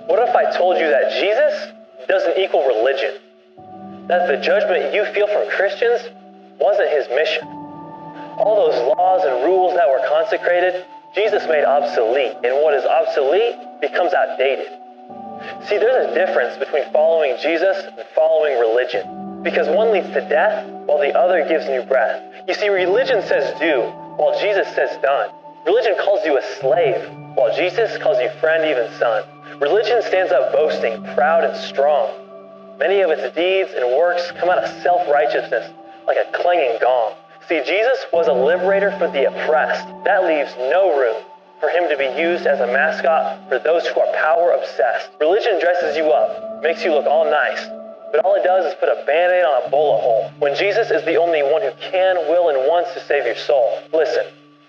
What if I told you that Jesus doesn't equal religion? That the judgment you feel from Christians wasn't his mission? All those laws and rules that were consecrated, Jesus made obsolete, and what is obsolete becomes outdated. See, there's a difference between following Jesus and following religion, because one leads to death while the other gives new breath. You see, religion says do, while Jesus says done. Religion calls you a slave, while Jesus calls you friend, even son. Religion stands up boasting, proud and strong. Many of its deeds and works come out of self-righteousness, like a clanging gong. See, Jesus was a liberator for the oppressed. That leaves no room for him to be used as a mascot for those who are power-obsessed. Religion dresses you up, makes you look all nice, but all it does is put a Band-Aid on a bullet hole, when Jesus is the only one who can, will, and wants to save your soul. Listen,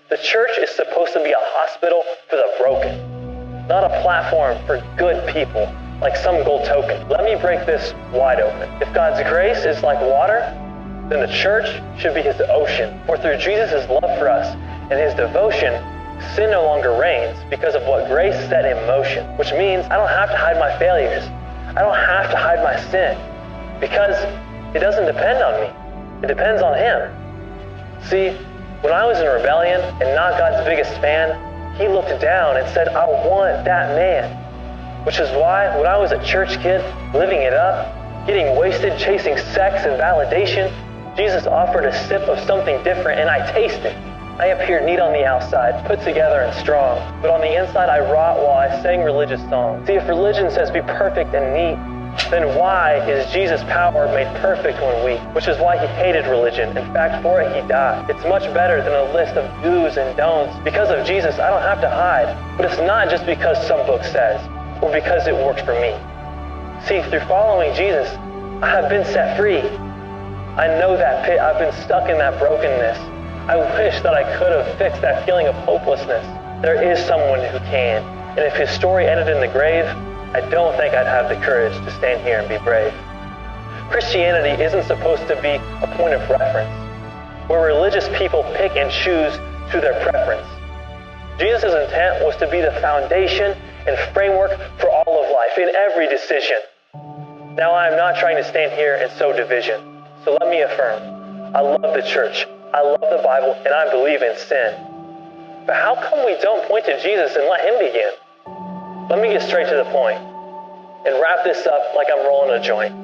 the church is supposed to be a hospital for the broken, not a platform for good people, like some gold token. Let me break this wide open. If God's grace is like water, then the church should be his ocean. For through Jesus' love for us and his devotion, sin no longer reigns because of what grace set in motion, which means I don't have to hide my failures. I don't have to hide my sin because it doesn't depend on me. It depends on him. See, when I was in rebellion and not God's biggest fan, he looked down and said, I want that man. Which is why when I was a church kid, living it up, getting wasted, chasing sex and validation, Jesus offered a sip of something different and I tasted. I appeared neat on the outside, put together and strong, but on the inside I rot while I sang religious songs. See, if religion says be perfect and neat, then why is Jesus' power made perfect when weak? Which is why he hated religion. In fact, for it he died. It's much better than a list of do's and don'ts. Because of Jesus, I don't have to hide. But it's not just because some book says, or because it works for me. See, through following Jesus, I have been set free. I know that pit. I've been stuck in that brokenness. I wish that I could have fixed that feeling of hopelessness. There is someone who can. And if his story ended in the grave, I don't think I'd have the courage to stand here and be brave. Christianity isn't supposed to be a point of reference, where religious people pick and choose to their preference. Jesus' intent was to be the foundation and framework for all of life in every decision. Now, I am not trying to stand here and sow division. So let me affirm, I love the church, I love the Bible, and I believe in sin. But how come we don't point to Jesus and let him begin? Let me get straight to the point and wrap this up like I'm rolling a joint.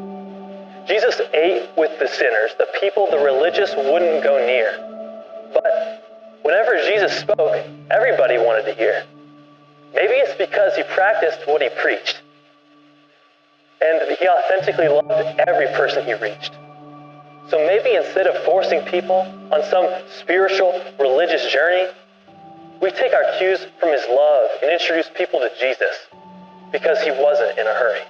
Jesus ate with the sinners, the people the religious wouldn't go near. But whenever Jesus spoke, everybody wanted to hear. Maybe it's because he practiced what he preached. And he authentically loved every person he reached. So maybe instead of forcing people on some spiritual, religious journey, we take our cues from his love and introduce people to Jesus because he wasn't in a hurry.